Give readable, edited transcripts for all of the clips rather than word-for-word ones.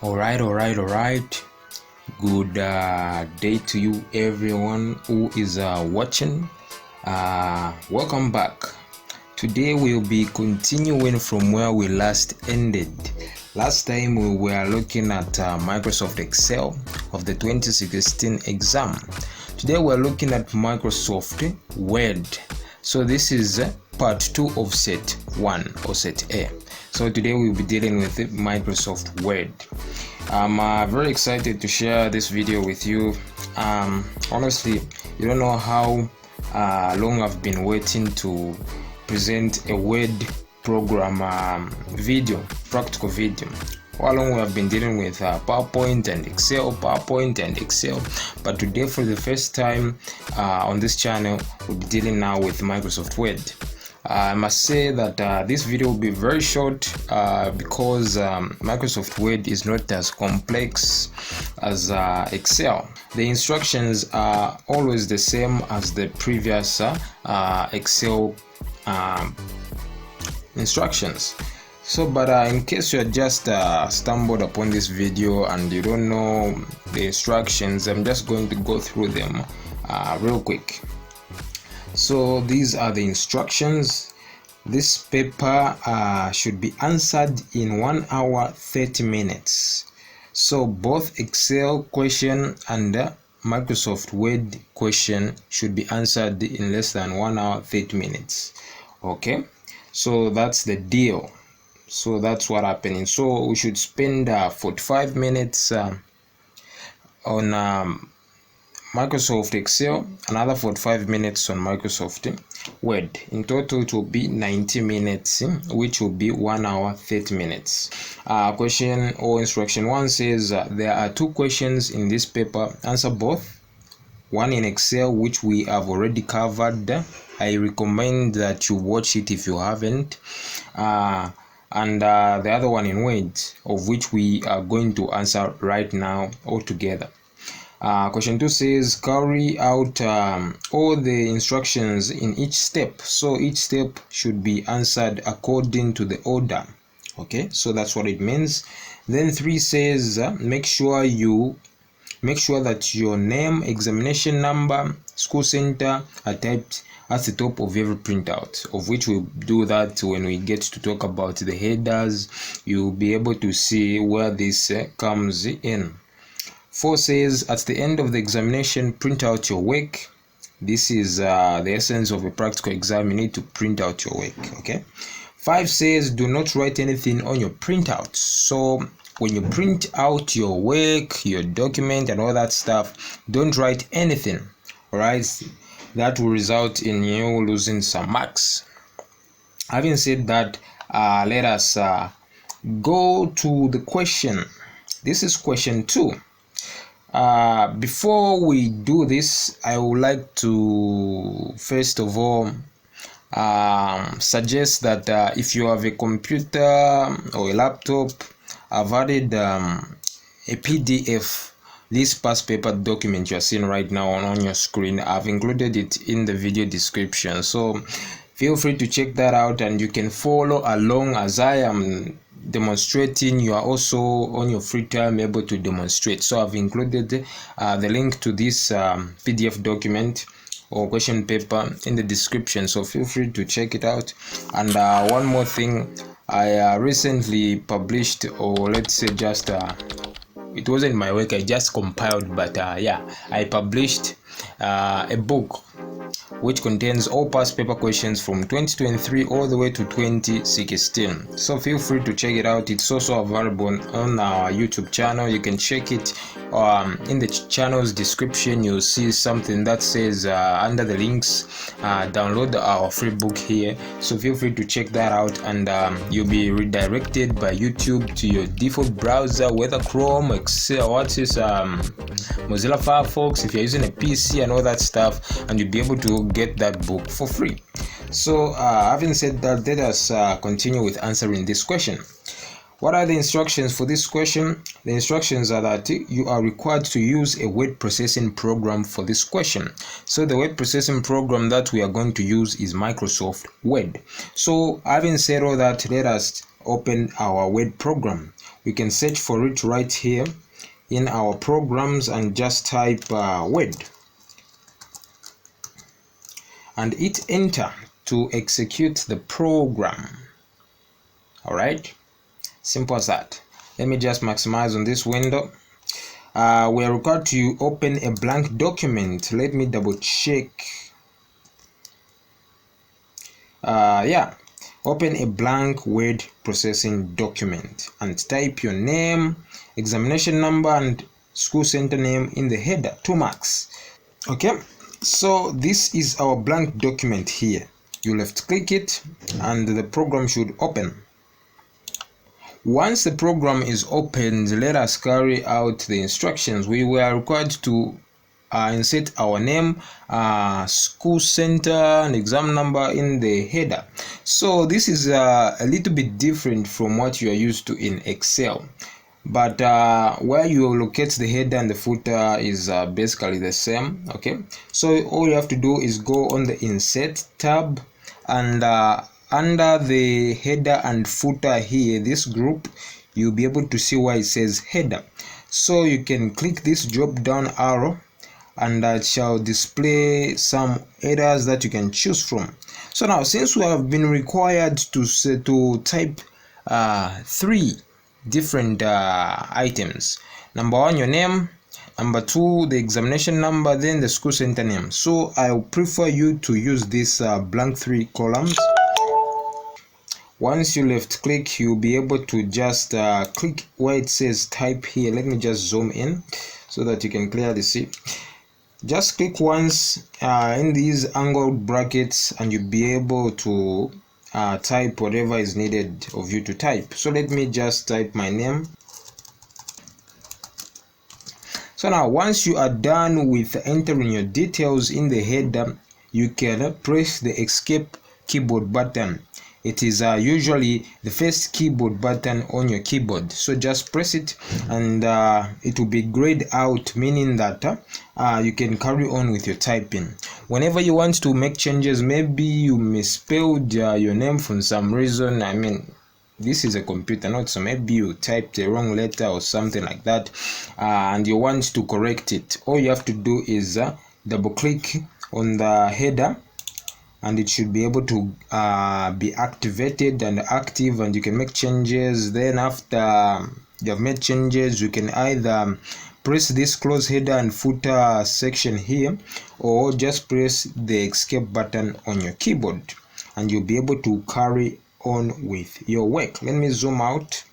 All right. Good day to you, everyone who is watching. Welcome back. Today we'll be continuing from where we last ended. Last time we were looking at Microsoft Excel of the 2016 exam. Today we're looking at Microsoft Word. So this is part 2 of set 1 or set A. So today we'll be dealing with Microsoft Word. I'm very excited to share this video with you. Honestly, you don't know how long I've been waiting to present a Word program video, practical video. How long we have been dealing with PowerPoint and Excel, but today for the first time on this channel we'll be dealing now with Microsoft Word. I must say that this video will be very short because Microsoft Word is not as complex as Excel. The instructions are always the same as the previous Excel instructions. So, but in case you just stumbled upon this video and you don't know the instructions, I'm just going to go through them real quick. So these are the instructions. This paper should be answered in 1 hour 30 minutes. So both Excel question and Microsoft Word question should be answered in less than 1 hour 30 minutes. Okay, so that's the deal. So that's what happening. So we should spend 45 minutes on Microsoft Excel, another 45 minutes on Microsoft Word. In total it will be 90 minutes, which will be 1 hour 30 minutes. Question or instruction 1 says there are 2 questions in this paper. Answer both. One in Excel, which we have already covered. I recommend that you watch it if you haven't. And the other one in Word, of which we are going to answer right now all together. Question 2 says carry out all the instructions in each step. So each step should be answered according to the order. Okay, so that's what it means. Then 3 says make sure that your name, examination number, school center are typed at the top of every printout, of which we'll do that when we get to talk about the headers. You'll be able to see where this comes in. 4 says at the end of the examination, print out your work. This is the essence of a practical exam. You need to print out your work. Okay. 5 says do not write anything on your printout. So when you print out your work, your document and all that stuff, don't write anything. All right, that will result in you losing some marks. Having said that, let us go to the question. This is question 2. Before we do this, I would like to first of all suggest that if you have a computer or a laptop, I've added a PDF. This past paper document you are seeing right now on your screen, I've included it in the video description. So feel free to check that out and you can follow along as I am demonstrating. You are also on your free time able to demonstrate. So I've included the link to this PDF document or question paper in the description. So feel free to check it out. And one more thing, I recently published, or let's say just it wasn't my work, I just compiled, but I published a book which contains all past paper questions from 2023 all the way to 2016. So feel free to check it out. It's also available on our YouTube channel. You can check it in the channel's description. You'll see something that says under the links, download our free book here. So feel free to check that out, and you'll be redirected by YouTube to your default browser, whether Chrome, Excel, Mozilla Firefox, if you're using a PC and all that stuff, and you'll be able to get that book for free. So having said that, let us continue with answering this question. What are the instructions for this question? The instructions are that you are required to use a word processing program for this question. So the word processing program that we are going to use is Microsoft Word. So having said all that, let us open our Word program. we can search for it right here in our programs and just type Word and hit enter to execute the program. All right, simple as that. Let me just maximize on this window. We are required to open a blank document. Let me double check. Yeah, open a blank word processing document and type your name, examination number and school center name in the header, 2 marks. Okay, so this is our blank document here. You left click it and the program should open. Once the program is opened, let us carry out the instructions. We were required to insert our name, school center and exam number in the header. So this is a little bit different from what you are used to in Excel, but where you locate the header and the footer is basically the same. Okay, so all you have to do is go on the insert tab and under the header and footer here, this group, you'll be able to see where it says header. So you can click this drop down arrow and that shall display some headers that you can choose from. So now, since we have been required to type 3 different items: number 1 your name, number 2 the examination number, then the school center name. So I prefer you to use this blank 3 columns. Once you left click, you'll be able to just click where it says type here. Let me just zoom in so that you can clearly see. Just click once in these angled brackets and you'll be able to type whatever is needed of you to type. So let me just type my name. So now, once you are done with entering your details in the header, you can press the escape keyboard button. It is usually the first keyboard button on your keyboard. So just press it and it will be grayed out, meaning that you can carry on with your typing. Whenever you want to make changes, maybe you misspelled your name for some reason. I mean, this is a computer note, so maybe you typed the wrong letter or something like that, and you want to correct it. All you have to do is double click on the header and it should be able to be activated and active, and you can make changes. Then after you have made changes, you can either press this close header and footer section here, or just press the escape button on your keyboard and you'll be able to carry on with your work. Let me zoom out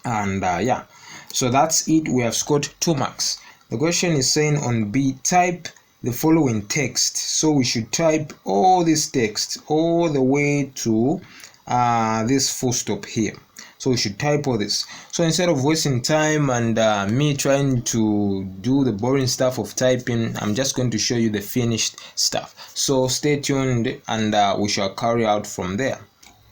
and yeah, so that's it. We have scored 2 marks. The question is saying on B, type the following text. So we should type all this text all the way to this full stop here. So we should type all this. So instead of wasting time and me trying to do the boring stuff of typing, I'm just going to show you the finished stuff. So stay tuned and we shall carry out from there.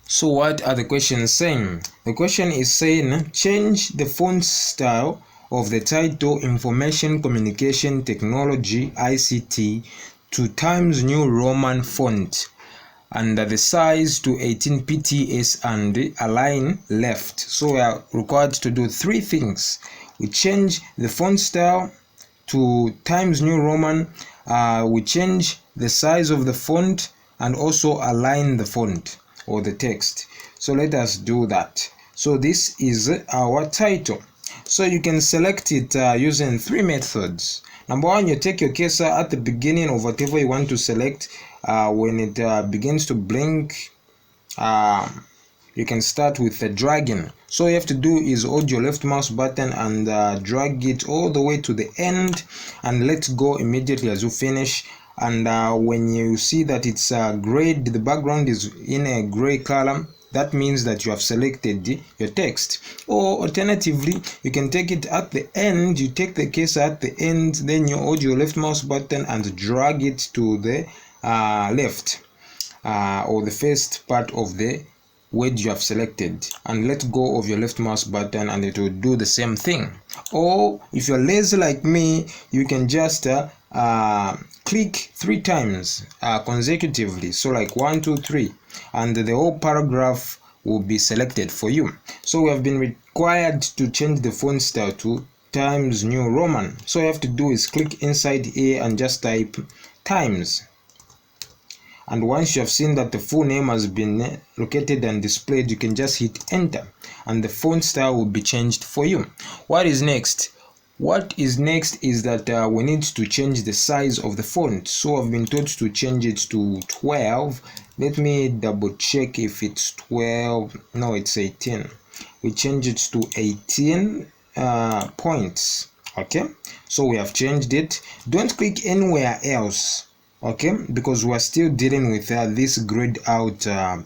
So what are the questions saying? The question is saying change the font style of the title Information Communication Technology ICT to Times New Roman font and the size to 18 pts and align left. So we are required to do 3 things. We change the font style to Times New Roman, we change the size of the font, and also align the font or the text. So let us do that. So this is our title. So you can select it using 3 methods. Number 1, you take your cursor at the beginning of whatever you want to select. When it begins to blink, you can start with the dragging. So all you have to do is hold your left mouse button and drag it all the way to the end and let go immediately as you finish. And when you see that it's grayed, the background is in a gray color, that means that you have selected your text. Or alternatively, you can take it at the end. You take the cursor at the end, then you hold your left mouse button and drag it to the left or the first part of the word you have selected, and let go of your left mouse button and it will do the same thing. Or if you're lazy like me, you can just click 3 times consecutively, so like 1 2 3, and the whole paragraph will be selected for you. So we have been required to change the font style to Times New Roman. So all you have to do is click inside here and just type Times. And once you have seen that the full name has been located and displayed, you can just hit enter and the font style will be changed for you. What is next? What is next is that we need to change the size of the font. So I've been told to change it to 12. Let me double check if it's 12. No, it's 18. We change it to 18 points. Okay, so we have changed it. Don't click anywhere else, okay, because we are still dealing with this grayed out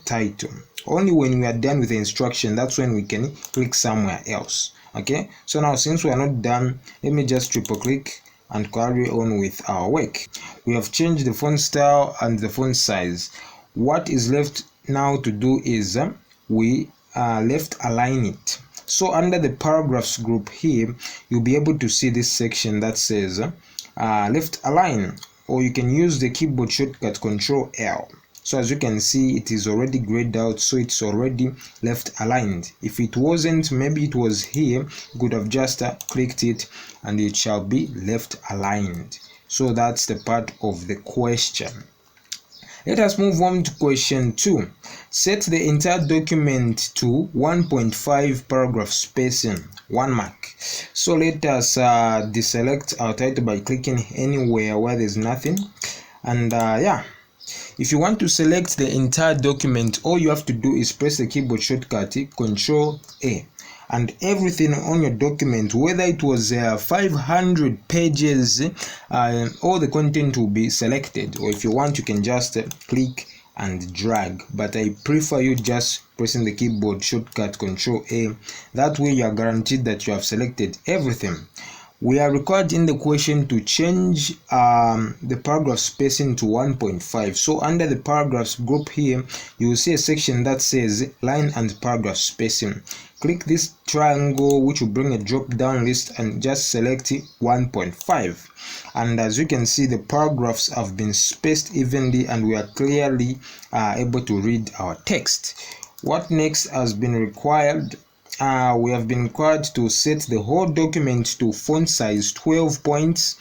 title. Only when we are done with the instruction, that's when we can click somewhere else. Okay, so now since we are not done, let me just triple click and carry on with our work. We have changed the font style and the font size. What is left now to do is we left align it. So under the paragraphs group here, you'll be able to see this section that says left align, or you can use the keyboard shortcut Control L. So as you can see, it is already grayed out, so it's already left aligned. If it wasn't, maybe it was here, you could have just clicked it and it shall be left aligned. So that's the part of the question. Let us move on to question 2. Set the entire document to 1.5 paragraph spacing, 1 mark. So let us deselect our title by clicking anywhere where there's nothing. And yeah, if you want to select the entire document, all you have to do is press the keyboard shortcut Control A, and everything on your document, whether it was 500 pages, all the content will be selected. Or if you want, you can just click and drag, but I prefer you just pressing the keyboard shortcut Control A. That way you are guaranteed that you have selected everything. We are required in the question to change the paragraph spacing to 1.5. So under the paragraphs group here, you will see a section that says line and paragraph spacing. Click this triangle, which will bring a drop down list, and just select 1.5. And as you can see, the paragraphs have been spaced evenly and we are clearly able to read our text. What next has been required? We have been required to set the whole document to font size 12 points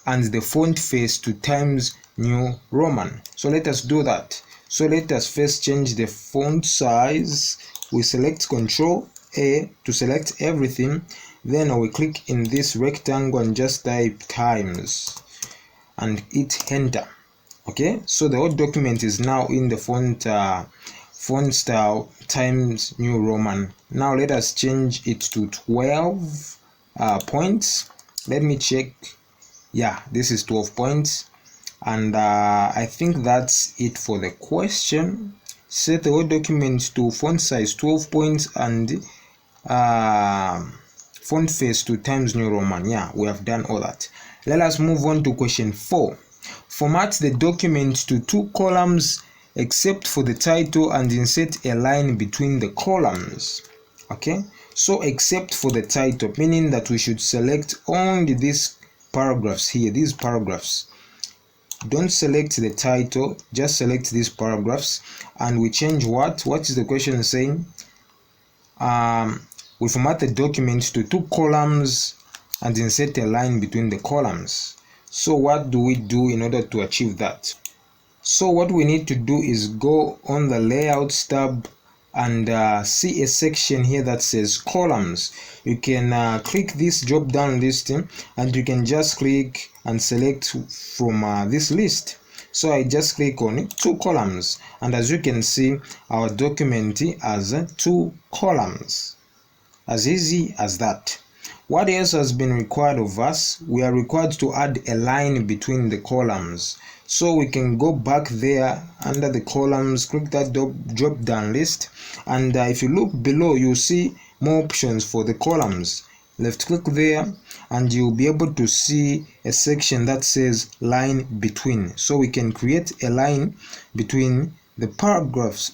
and the font face to Times New Roman. So let us do that. So let us first change the font size. We select Control A to select everything. Then we click in this rectangle and just type Times and hit enter. Okay, so the whole document is now in the font style Times New Roman. Now let us change it to 12 points. Let me check. Yeah, this is 12 points. And I think that's it for the question. Set the whole document to font size 12 points and font face to Times New Roman. Yeah, we have done all that. Let us move on to question 4. Format the document to 2 columns except for the title and insert a line between the columns. Okay, so except for the title, meaning that we should select only these paragraphs here, these paragraphs. Don't select the title, just select these paragraphs. And we change what is the question saying? We format the document to 2 columns and insert a line between the columns. So what do we do in order to achieve that? So what we need to do is go on the layouts tab and see a section here that says columns. You can click this drop down list and you can just click and select from this list. So I just click on 2 columns, and as you can see, our document has 2 columns. As easy as that. What else has been required of us? We are required to add a line between the columns. So we can go back there under the columns, click that drop down list, and if you look below, you'll see more options for the columns. Left click there and you'll be able to see a section that says line between. So we can create a line between the paragraphs.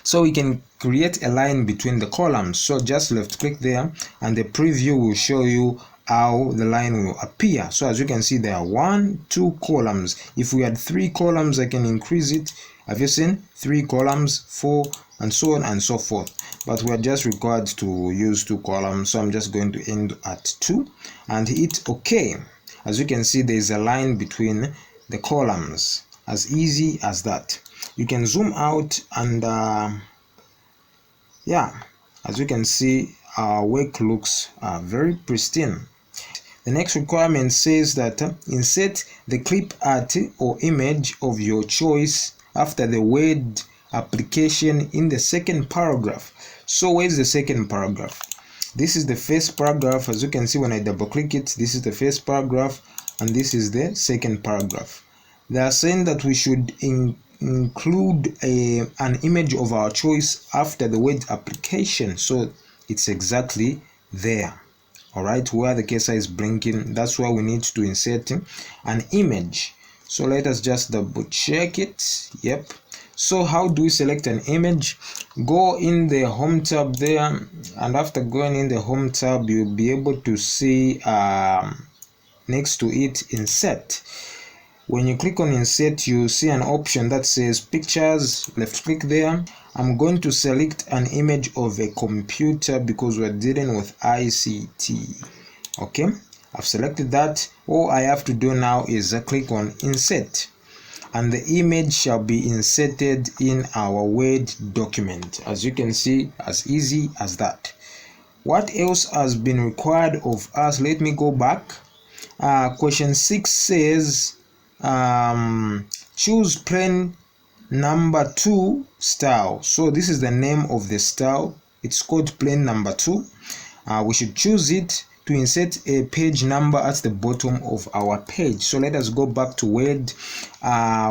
So we can create a line between the columns. So just left click there and the preview will show you how the line will appear. So as you can see, there are 2 columns. If we had 3 columns, I can increase it. Have you seen? 3 columns, 4, and so on and so forth. But we are just required to use 2 columns, so I'm just going to end at 2 and hit OK. As you can see, there is a line between the columns. As easy as that. You can zoom out and yeah, as you can see, our work looks very pristine. The next requirement says that insert the clip art or image of your choice after the word application in the second paragraph. So where's the second paragraph? This is the first paragraph. As you can see, when I double click it, this is the first paragraph and this is the second paragraph. They are saying that we should include an image of our choice after the word application. So it's exactly there. Alright, where the cursor is blinking, that's where we need to insert an image. So let us just double check it. Yep. So how do we select an image? Go in the home tab there, and after going in the home tab, you'll be able to see next to it insert. When you click on insert, you see an option that says pictures. Left click there. I'm going to select an image of a computer because we're dealing with ICT. Okay, I've selected that. All I have to do now is click on insert, and the image shall be inserted in our Word document. As you can see, as easy as that. What else has been required of us? Let me go back. Question 6 says choose plain number 2 style. So this is the name of the style. It's called plain number 2. We should choose it to insert a page number at the bottom of our page. So let us go back to Word.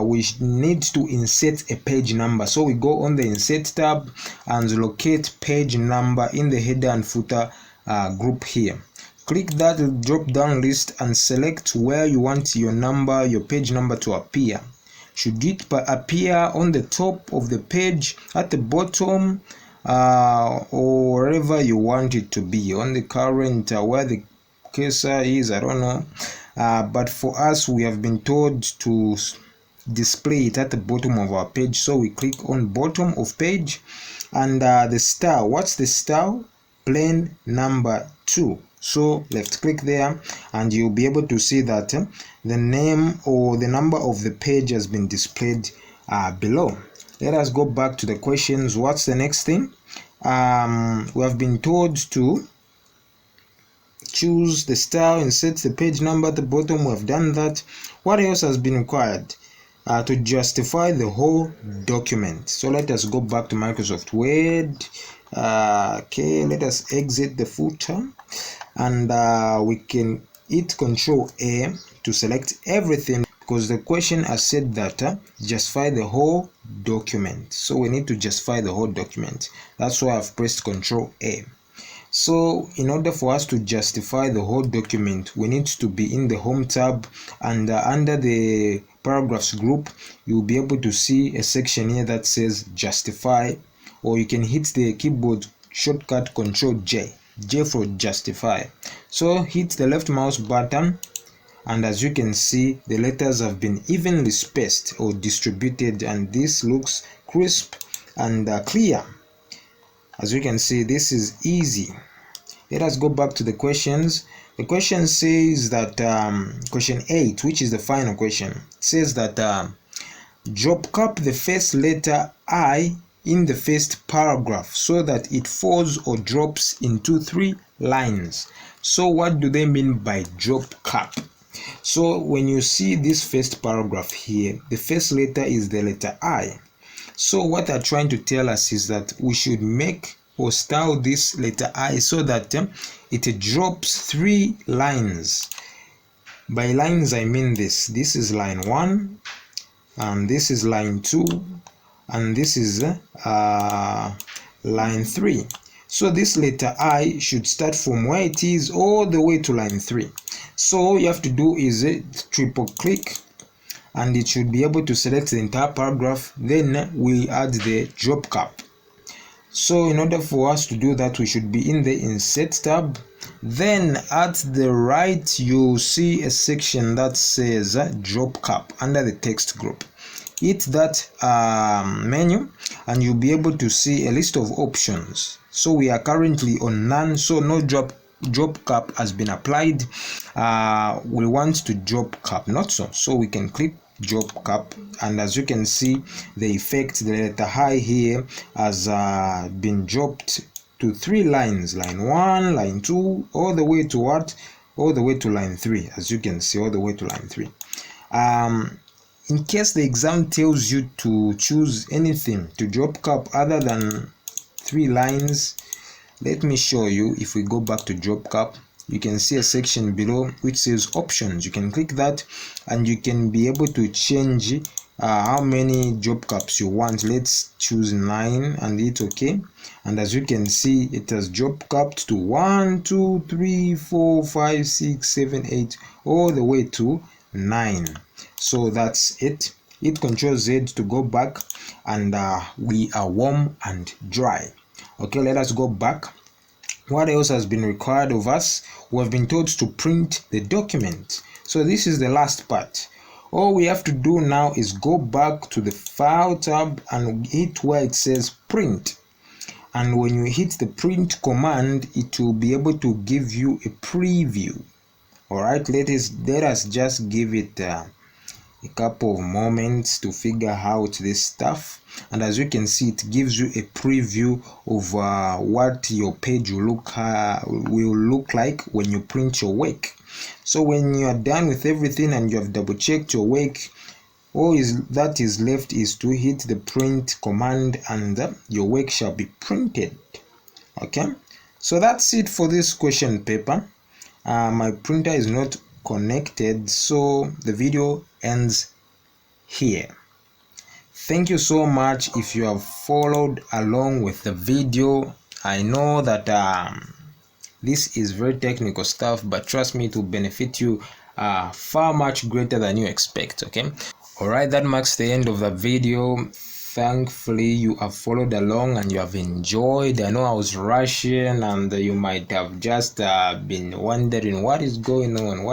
We need to insert a page number. So we go on the insert tab and locate page number in the header and footer group here. Click that drop down list and select where you want your number, your page number to appear. Should it appear on the top of the page, at the bottom, or wherever you want it to be, on the current where the cursor is, I don't know. But for us, we have been told to display it at the bottom of our page. So we click on bottom of page, and the style. What's the style? Plain number 2. So left click there and you'll be able to see that the name or the number of the page has been displayed below. Let us go back to the questions. What's the next thing? We have been told to choose the style, insert the page number at the bottom. We have done that. What else has been required? To justify the whole document. So let us go back to Microsoft Word. Okay, let us exit the footer, and we can hit Control A to select everything, because the question has said that justify the whole document. So we need to justify the whole document. That's why I've pressed Control A. So in order for us to justify the whole document, we need to be in the home tab, and under the paragraphs group, you'll be able to see a section here that says justify, or you can hit the keyboard shortcut Control J for justify. So hit the left mouse button, and as you can see, the letters have been evenly spaced or distributed, and this looks crisp and clear. As you can see, this is easy. Let us go back to the questions. The question says that question 8, which is the final question, says that drop cap the first letter I in the first paragraph so that it falls or drops into 3 lines. So what do they mean by drop cap? So when you see this first paragraph here, the first letter is the letter I. So what they're trying to tell us is that we should make or style this letter I so that it drops 3 lines. By lines I mean this is line 1, and this is line 2, and this is line 3. So this letter I should start from where it is all the way to line 3. So all you have to do is triple click, and it should be able to select the entire paragraph. Then we add the drop cap. So in order for us to do that, we should be in the insert tab. Then at the right, you'll see a section that says drop cap under the text group. hit that menu, and you'll be able to see a list of options. So we are currently on none, so no job cap has been applied. We want to job cap, not so we can click job cap, and as you can see, the effect, the letter high here has been dropped to 3 lines, line 1, line 2, all the way to what? All the way to line 3, as you can see, all the way to line 3. In case the exam tells you to choose anything to job cap other than 3 lines, let me show you. If we go back to job cap, you can see a section below which says options. You can click that and you can be able to change how many job caps you want. Let's choose 9 and hit OK, and as you can see, it has job capped to 1, 2, 3, 4, 5, 6, 7, 8, all the way to 9. So that's it. Hit Ctrl Z to go back, and we are warm and dry. Okay, let us go back. What else has been required of us? We have been told to print the document. So this is the last part. All we have to do now is go back to the File tab and hit where it says Print. And when you hit the Print command, it will be able to give you a preview. Alright, let us just give it a couple of moments to figure out this stuff. And as you can see, it gives you a preview of what your page will look like when you print your work. So when you are done with everything and you have double checked your work, all that is left is to hit the print command, and your work shall be printed. Okay, so that's it for this question paper. My printer is not connected, so the video ends here. Thank you so much if you have followed along with the video. I know that this is very technical stuff, but trust me, it will benefit you far much greater than you expect. Okay, alright, that marks the end of the video. Thankfully you have followed along and you have enjoyed. I know I was rushing, and you might have just been wondering what is going on,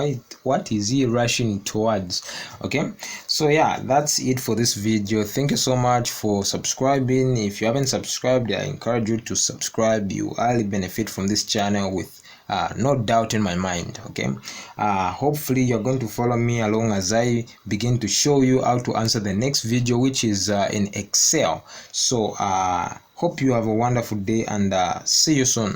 what is he rushing towards. Okay, so yeah, that's it for this video. Thank you so much for subscribing. If you haven't subscribed, I encourage you to subscribe. You highly benefit from this channel with no doubt in my mind. Okay, hopefully you're going to follow me along as I begin to show you how to answer the next video, which is in Excel. So hope you have a wonderful day, and see you soon.